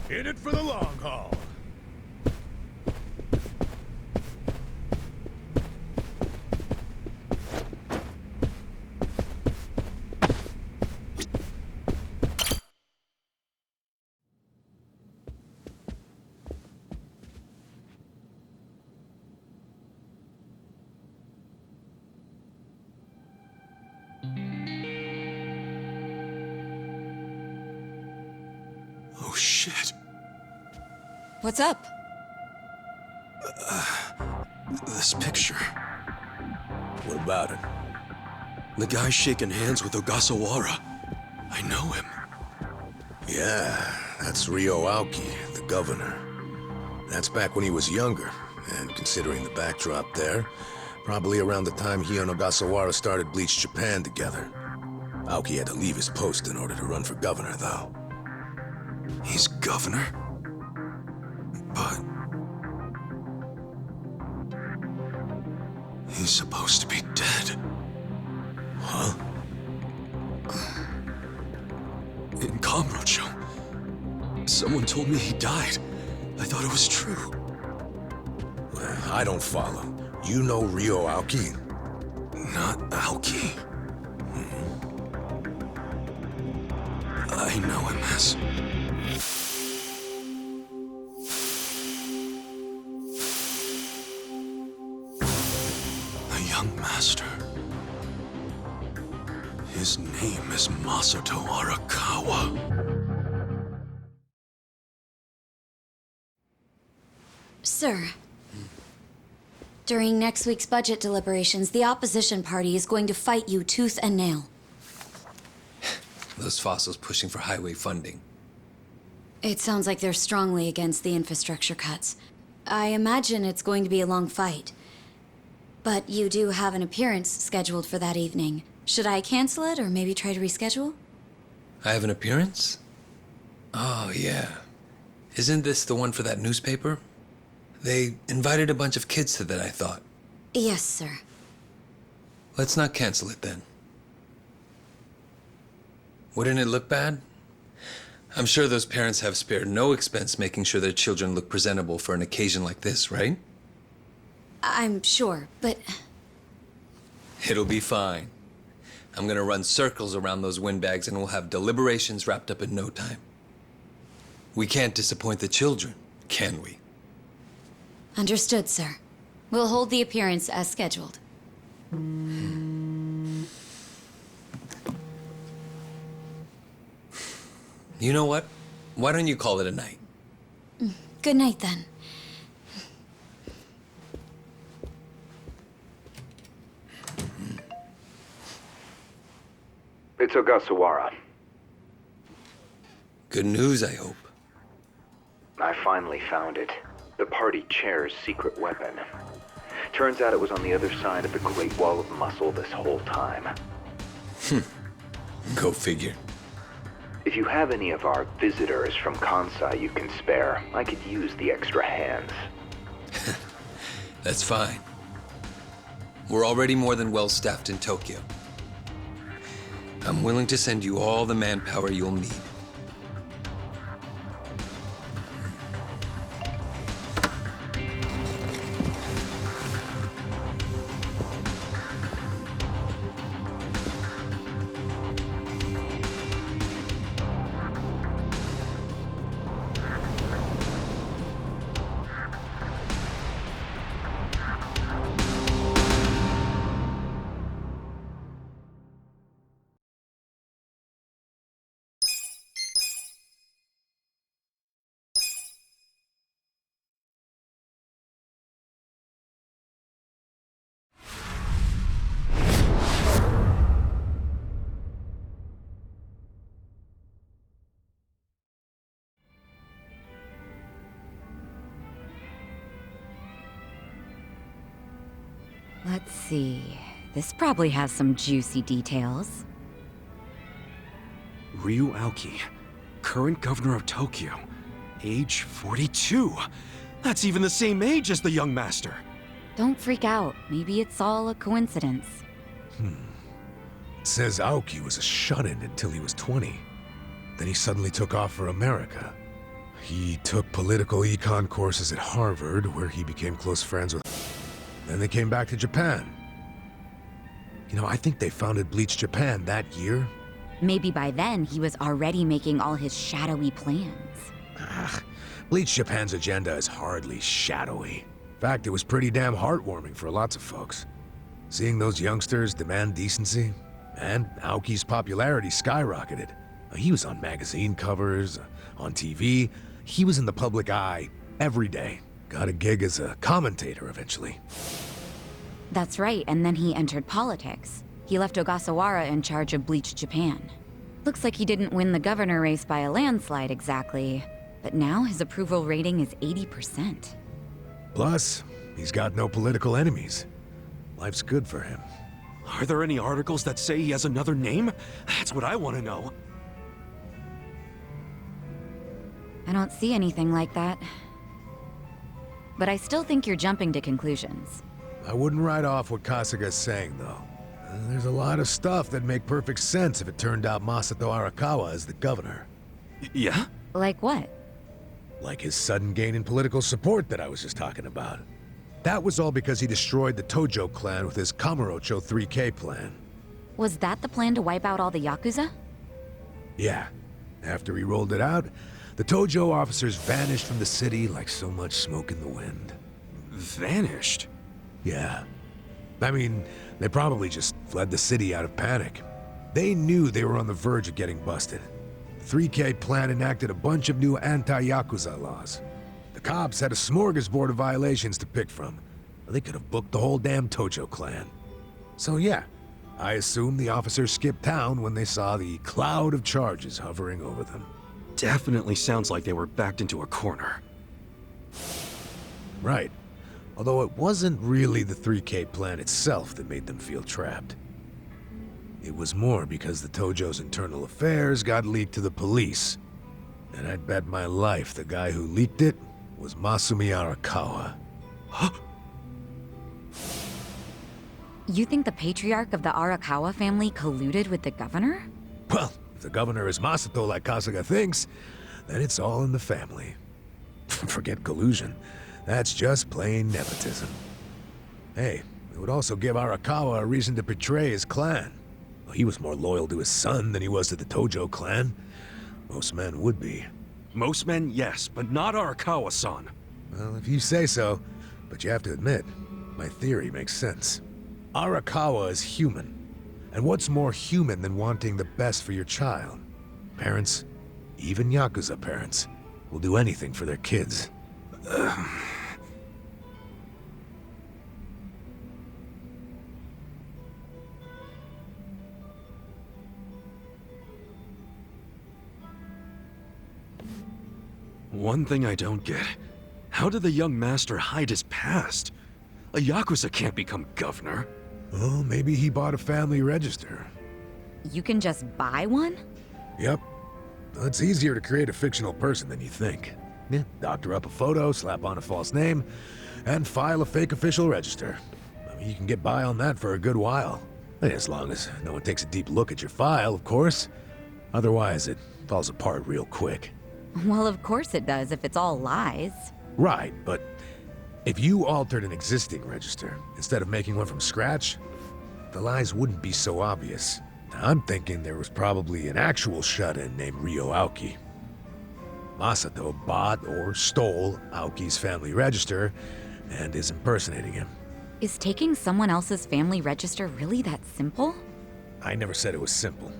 In it for the long haul. Oh shit. What's up? This picture. What about it? The guy shaking hands with Ogasawara. I know him. Yeah, that's Ryo Aoki, the governor. That's back when he was younger, and considering the backdrop there, probably around the time he and Ogasawara started Bleach Japan together. Aoki had to leave his post in order to run for governor, though. He's governor? But... he's supposed to be dead. Huh? In Kamurocho, someone told me he died. I thought it was true. Well, I don't follow. You know Ryo Aoki? Not Aoki. I know him as... a young master. His name is Masato Arakawa. Sir. During next week's budget deliberations, the opposition party is going to fight you tooth and nail. Those fossils pushing for highway funding. It sounds like they're strongly against the infrastructure cuts. I imagine it's going to be a long fight. But you do have an appearance scheduled for that evening. Should I cancel it or maybe try to reschedule? I have an appearance? Oh, yeah. Isn't this the one for that newspaper? They invited a bunch of kids to that, I thought. Yes, sir. Let's not cancel it then. Wouldn't it look bad? I'm sure those parents have spared no expense making sure their children look presentable for an occasion like this, right? I'm sure, but... It'll be fine. I'm gonna run circles around those windbags and we'll have deliberations wrapped up in no time. We can't disappoint the children, can we? Understood, sir. We'll hold the appearance as scheduled. You know what? Why don't you call it a night? Good night, then. It's Ogasawara. Good news, I hope. I finally found it. The party chair's secret weapon. Turns out it was on the other side of the Great Wall of Muscle this whole time. Go figure. If you have any of our visitors from Kansai you can spare, I could use the extra hands. That's fine. We're already more than well-staffed in Tokyo. I'm willing to send you all the manpower you'll need. Let's see. This probably has some juicy details. Ryu Aoki. current governor of Tokyo. Age 42. That's even the same age as the young master. Don't freak out. Maybe it's all a coincidence. It says Aoki was a shut-in until he was 20. Then he suddenly took off for America. He took political econ courses at Harvard, where he became close friends with... Then they came back to Japan. You know, I think they founded Bleach Japan that year. Maybe by then he was already making all his shadowy plans. Bleach Japan's agenda is hardly shadowy. In fact, it was pretty damn heartwarming for lots of folks. Seeing those youngsters demand decency, and Aoki's popularity skyrocketed. He was on magazine covers, on TV. He was in the public eye every day. Got a gig as a commentator eventually. That's right, and then he entered politics. He left Ogasawara in charge of Bleach Japan. Looks like he didn't win the governor race by a landslide exactly, but now his approval rating is 80%. Plus, he's got no political enemies. Life's good for him. Are there any articles that say he has another name? That's what I want to know. I don't see anything like that. But I still think you're jumping to conclusions. I wouldn't write off what Kasuga's saying, though. There's a lot of stuff that'd make perfect sense if it turned out Masato Arakawa is the governor. Yeah? Like what? Like his sudden gain in political support that I was just talking about. That was all because he destroyed the Tojo clan with his Kamurocho 3K plan. Was that the plan to wipe out all the Yakuza? Yeah. After he rolled it out, the Tojo officers vanished from the city like so much smoke in the wind. Vanished? Yeah. I mean, they probably just fled the city out of panic. They knew they were on the verge of getting busted. The 3K plan enacted a bunch of new anti-Yakuza laws. The cops had a smorgasbord of violations to pick from. They could have booked the whole damn Tojo clan. So yeah, I assume the officers skipped town when they saw the cloud of charges hovering over them. Definitely sounds like they were backed into a corner. Right. Although it wasn't really the 3K plan itself that made them feel trapped. It was more because the Tojo's internal affairs got leaked to the police. And I'd bet my life the guy who leaked it was Masumi Arakawa. You think the patriarch of the Arakawa family colluded with the governor? Well, if the governor is Masato like Kasuga thinks, then it's all in the family. Forget collusion. That's just plain nepotism. Hey, it would also give Arakawa a reason to betray his clan. Well, he was more loyal to his son than he was to the Tojo clan. Most men would be. Most men, yes, but not Arakawa-san. Well, if you say so, but you have to admit, my theory makes sense. Arakawa is human. And what's more human than wanting the best for your child? Parents, even Yakuza parents, will do anything for their kids. One thing I don't get. How did the young master hide his past? A Yakuza can't become governor. Oh, maybe he bought a family register. You can just buy one? Yep. Well, it's easier to create a fictional person than you think. Yeah, doctor up a photo, slap on a false name, and file a fake official register. I mean, you can get by on that for a good while. As long as no one takes a deep look at your file, of course. Otherwise, it falls apart real quick. Well, of course it does if it's all lies. Right, but if you altered an existing register instead of making one from scratch, the lies wouldn't be so obvious. I'm thinking there was probably an actual shut-in named Ryo Aoki. Masato bought or stole Aoki's family register and is impersonating him. Is taking someone else's family register really that simple? I never said it was simple,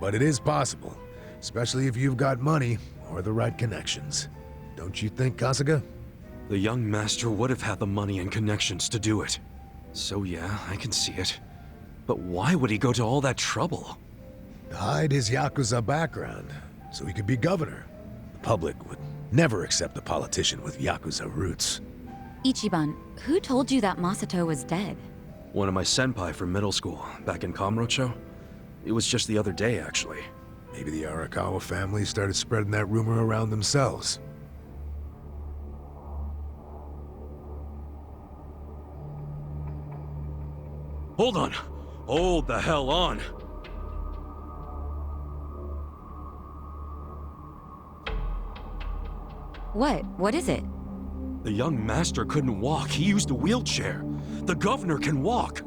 but it is possible, especially if you've got money or the right connections. Don't you think, Kasuga? The young master would have had the money and connections to do it. So yeah, I can see it. But why would he go to all that trouble? To hide his Yakuza background, so he could be governor. The public would never accept a politician with Yakuza roots. Ichiban, who told you that Masato was dead? One of my senpai from middle school, back in Kamurocho. It was just the other day, actually. Maybe the Arakawa family started spreading that rumor around themselves. Hold on! Hold the hell on! What? What is it? The young master couldn't walk. He used a wheelchair. The governor can walk.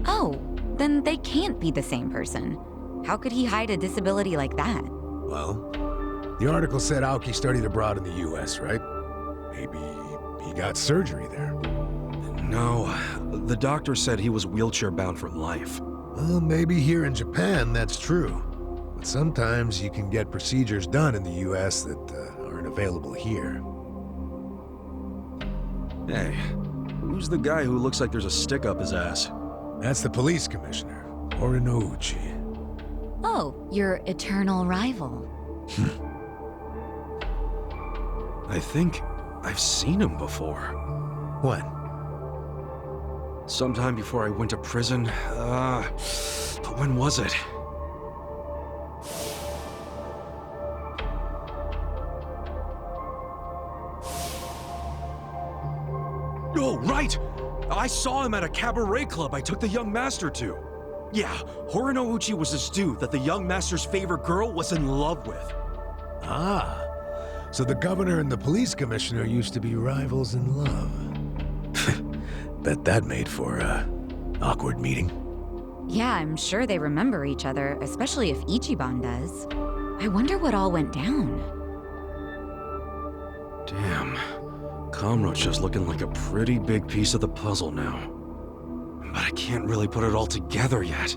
Oh, then they can't be the same person. How could he hide a disability like that? Well, the article said Aoki studied abroad in the US, right? Maybe he got surgery there. No, the doctor said he was wheelchair-bound for life. Well, maybe here in Japan that's true. But sometimes you can get procedures done in the US that aren't available here. Hey, who's the guy who looks like there's a stick up his ass? That's the police commissioner, Uchi. Oh, your eternal rival. I think I've seen him before. When? Sometime before I went to prison. But when was it? Oh, right! I saw him at a cabaret club I took the young master to. Yeah, Uchi was this dude that the young master's favorite girl was in love with. Ah, so the governor and the police commissioner used to be rivals in love. Bet that made for a awkward meeting. Yeah, I'm sure they remember each other, especially if Ichiban does. I wonder what all went down. Damn. Kamrocha's looking like a pretty big piece of the puzzle now. But I can't really put it all together yet.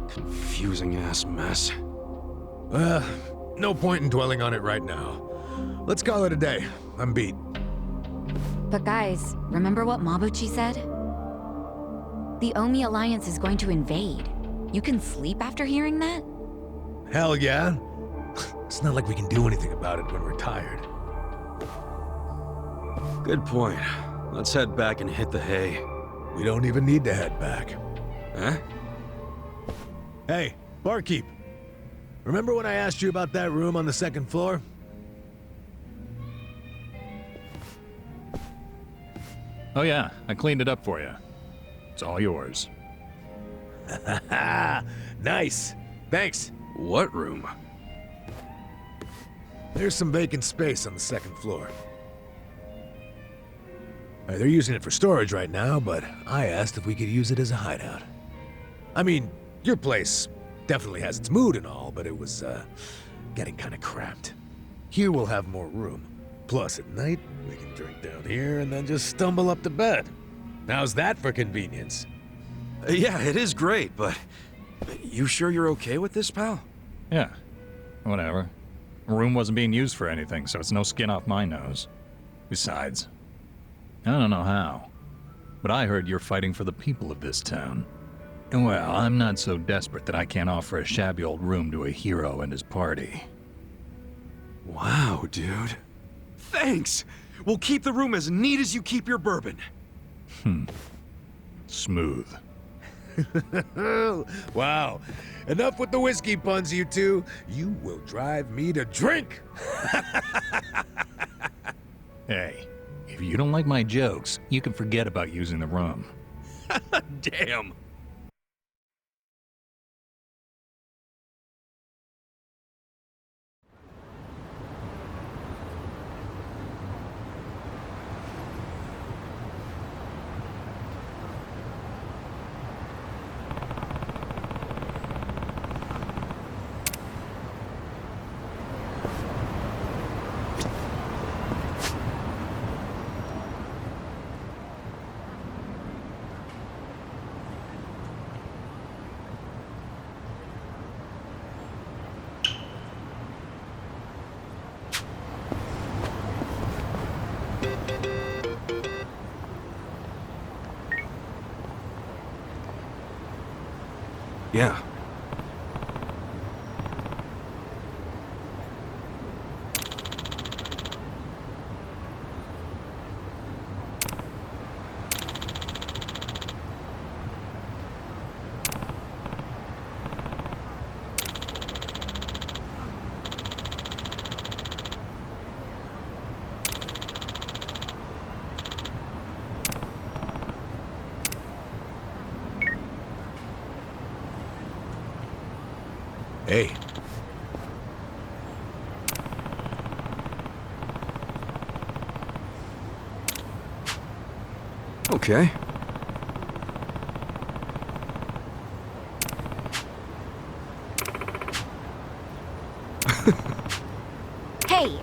Confusing ass mess. No point in dwelling on it right now. Let's call it a day. I'm beat. But guys, remember what Mabuchi said? The Omi Alliance is going to invade. You can sleep after hearing that? Hell yeah. It's not like we can do anything about it when we're tired. Good point. Let's head back and hit the hay. We don't even need to head back. Huh? Hey, barkeep. Remember when I asked you about that room on the second floor? Oh yeah, I cleaned it up for you. It's all yours. Nice. Thanks. What room? There's some vacant space on the second floor. They're using it for storage right now, but I asked if we could use it as a hideout. I mean, your place definitely has its mood and all, but it was, getting kinda cramped. Here we'll have more room. Plus, at night, we can drink down here and then just stumble up to bed. How's that for convenience? Yeah, it is great, but... You sure you're okay with this, pal? Yeah, whatever. The room wasn't being used for anything, so it's no skin off my nose. Besides, I don't know how, but I heard you're fighting for the people of this town. And well, I'm not so desperate that I can't offer a shabby old room to a hero and his party. Wow, dude. Thanks! We'll keep the room as neat as you keep your bourbon. Smooth. Wow. Enough with the whiskey puns, you two. You will drive me to drink. Hey, if you don't like my jokes, you can forget about using the room. Damn. Yeah. Hey, Okay. Hey!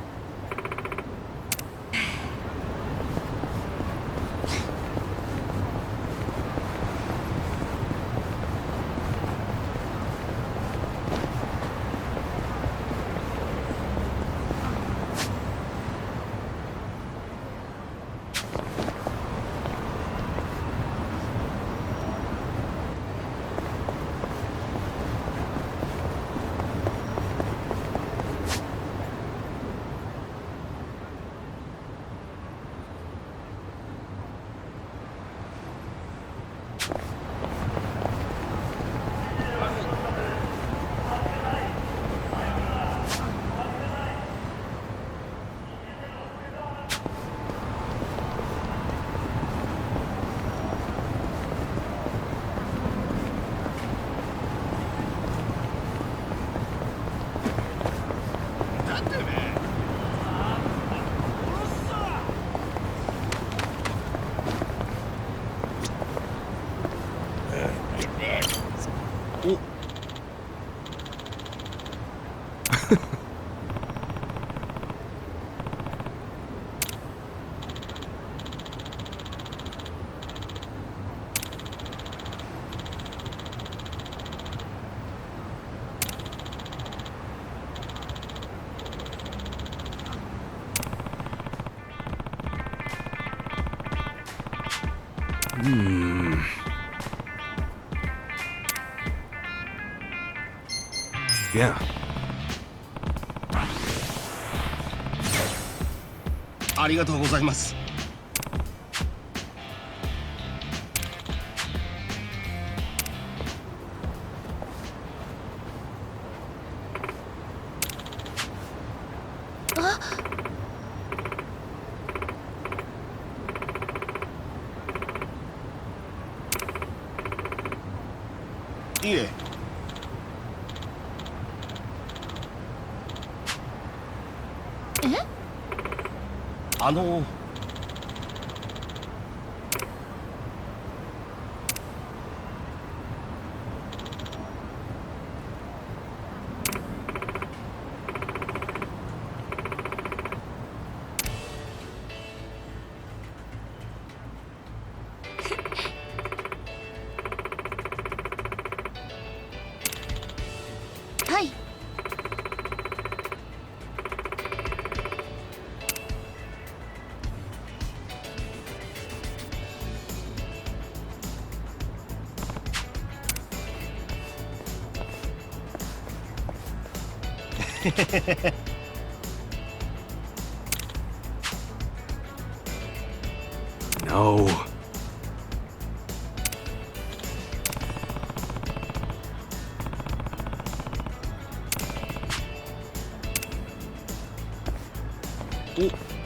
Yeah. ありがとうございます。いえ。あの。はい。No. Oh.